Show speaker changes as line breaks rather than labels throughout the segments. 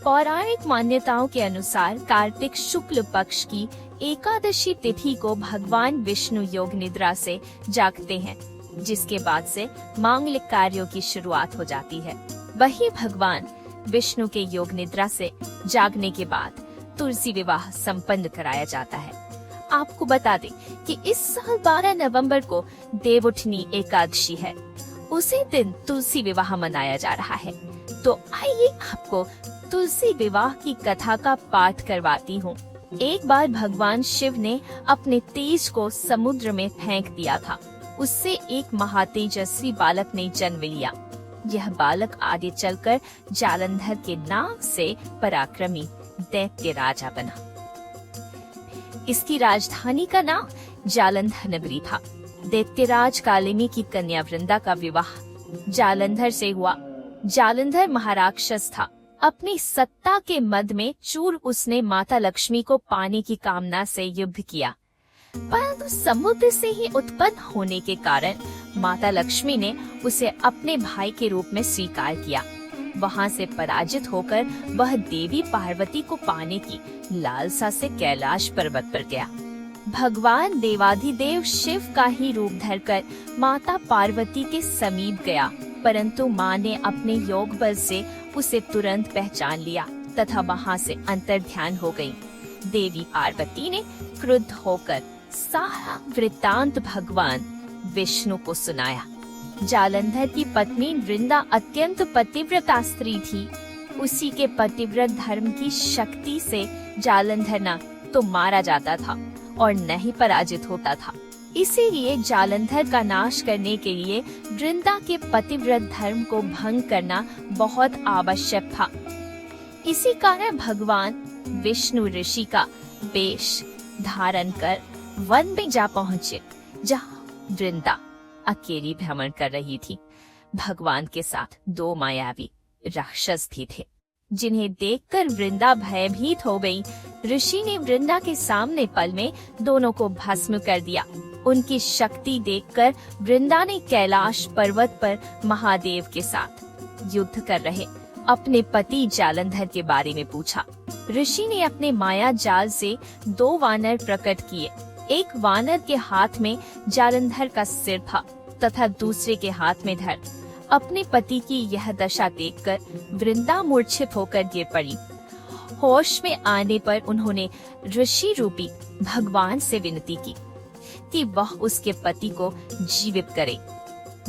पौराणिक मान्यताओं के अनुसार कार्तिक शुक्ल पक्ष की एकादशी तिथि को भगवान विष्णु योग निद्रा से जागते हैं, जिसके बाद से मांगलिक कार्यों की शुरुआत हो जाती है। वही भगवान विष्णु के योग निद्रा से जागने के बाद तुलसी विवाह संपन्न कराया जाता है। आपको बता दें कि इस साल 12 नवंबर को देवउठनी एकादशी है। उसी दिन तुलसी विवाह मनाया जा रहा है। तो आइए आपको तुलसी विवाह की कथा का पाठ करवाती हूँ। एक बार भगवान शिव ने अपने तेज को समुद्र में फेंक दिया था। उससे एक महातेजस्वी बालक ने जन्म लिया। यह बालक आगे चलकर जालंधर के नाम से पराक्रमी दैत्य राजा बना। इसकी राजधानी का नाम जालंधर नगरी था। दैत्यराज कालिमी की कन्या वृंदा का विवाह जालंधर से हुआ। जालंधर महाराक्षस था। अपनी सत्ता के मद में चूर उसने माता लक्ष्मी को पाने की कामना से युद्ध किया, परंतु समुद्र से ही उत्पन्न होने के कारण माता लक्ष्मी ने उसे अपने भाई के रूप में स्वीकार किया। वहां से पराजित होकर वह देवी पार्वती को पाने की लालसा से कैलाश पर्वत पर गया। भगवान देवाधिदेव शिव का ही रूप धरकर माता पार्वती के समीप गया, परंतु माँ ने अपने योग बल से उसे तुरंत पहचान लिया तथा वहाँ से अंतर्ध्यान हो गई। देवी पार्वती ने क्रुद्ध होकर सारा वृत्तांत भगवान विष्णु को सुनाया। जालंधर की पत्नी वृंदा अत्यंत पतिव्रता स्त्री थी। उसी के पतिव्रत धर्म की शक्ति से जालंधर न तो मारा जाता था और न ही पराजित होता था। इसीलिए जालंधर का नाश करने के लिए वृंदा के पतिव्रत धर्म को भंग करना बहुत आवश्यक था। इसी कारण भगवान विष्णु ऋषि का वेश धारण कर वन में जा पहुँचे, जहाँ वृंदा अकेली भ्रमण कर रही थी। भगवान के साथ 2 मायावी राक्षस भी थे, जिन्हें देखकर वृंदा भयभीत हो गई। ऋषि ने वृंदा के सामने पल में दोनों को भस्म कर दिया। उनकी शक्ति देखकर वृंदा ने कैलाश पर्वत पर महादेव के साथ युद्ध कर रहे अपने पति जालंधर के बारे में पूछा। ऋषि ने अपने माया जाल से 2 वानर प्रकट किए। एक वानर के हाथ में जालंधर का सिर था तथा दूसरे के हाथ में धड़। अपने पति की यह दशा देखकर वृंदा मूर्छित होकर गिर पड़ी। होश में आने पर उन्होंने ऋषि रूपी भगवान से विनती की कि वह उसके पति को जीवित करे।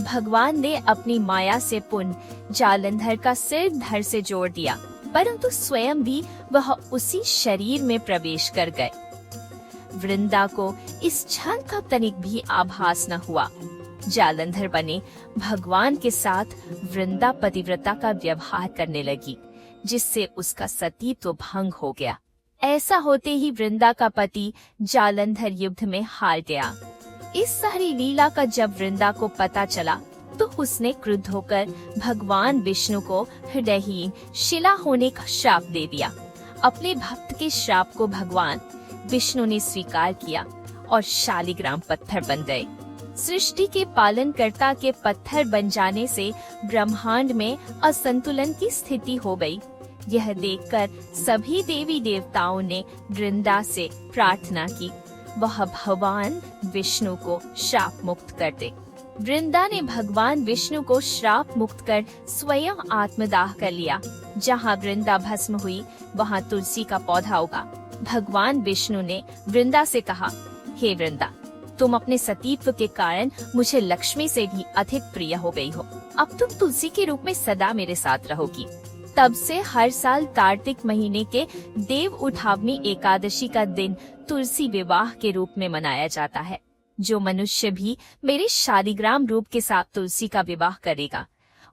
भगवान ने अपनी माया से पुनः जालंधर का सिर धड़ से जोड़ दिया, परंतु स्वयं भी वह उसी शरीर में प्रवेश कर गए। वृंदा को इस क्षण का तनिक भी आभास न हुआ। जालंधर बने भगवान के साथ वृंदा पतिव्रता का व्यवहार करने लगी, जिससे उसका सतीत्व भंग हो गया। ऐसा होते ही वृंदा का पति जालंधर युद्ध में हार गया। इस सारी लीला का जब वृंदा को पता चला तो उसने क्रुद्ध होकर भगवान विष्णु को हृदयहीन शिला होने का श्राप दे दिया। अपने भक्त के श्राप को भगवान विष्णु ने स्वीकार किया और शालिग्राम पत्थर बन गए। सृष्टि के पालनकर्ता के पत्थर बन जाने से ब्रह्मांड में असंतुलन की स्थिति हो गई। यह देखकर सभी देवी देवताओं ने वृंदा से प्रार्थना की वह भगवान विष्णु को श्राप मुक्त कर दे। वृंदा ने भगवान विष्णु को श्राप मुक्त कर स्वयं आत्मदाह कर लिया। जहाँ वृंदा भस्म हुई वहाँ तुलसी का पौधा उगा। भगवान विष्णु ने वृंदा से कहा, हे वृंदा, तुम अपने सतीत्व के कारण मुझे लक्ष्मी से भी अधिक प्रिय हो गई हो। अब तुम तुलसी के रूप में सदा मेरे साथ रहोगी। तब से हर साल कार्तिक महीने के देव उठावनी एकादशी का दिन तुलसी विवाह के रूप में मनाया जाता है। जो मनुष्य भी मेरे शालिग्राम रूप के साथ तुलसी का विवाह करेगा,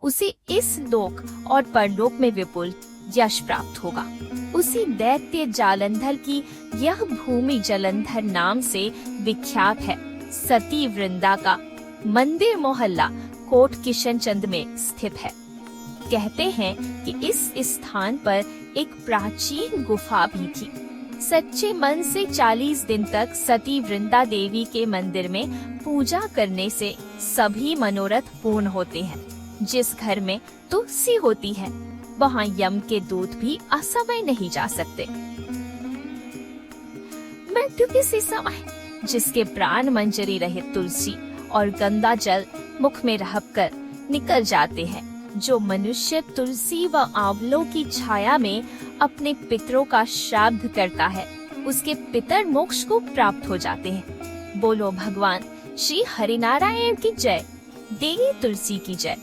उसे इस लोक और परलोक में विपुल यश प्राप्त होगा। उसी दैत्य जालंधर की यह भूमि जालंधर नाम से विख्यात है। सती वृंदा का मंदिर मोहल्ला कोट किशनचंद में स्थित है। कहते हैं कि इस स्थान पर एक प्राचीन गुफा भी थी। सच्चे मन से 40 दिन तक सती वृंदा देवी के मंदिर में पूजा करने से सभी मनोरथ पूर्ण होते हैं। जिस घर में तुलसी होती है वहाँ यम के दूत भी असमय नहीं जा सकते। मृत्यु किसी समय जिसके प्राण मंजरी रहित तुलसी और गंदा जल मुख में रहकर निकल जाते हैं। जो मनुष्य तुलसी व आंवलों की छाया में अपने पितरों का श्राद्ध करता है, उसके पितर मोक्ष को प्राप्त हो जाते हैं। बोलो भगवान श्री हरिनारायण की जय। देवी तुलसी की जय।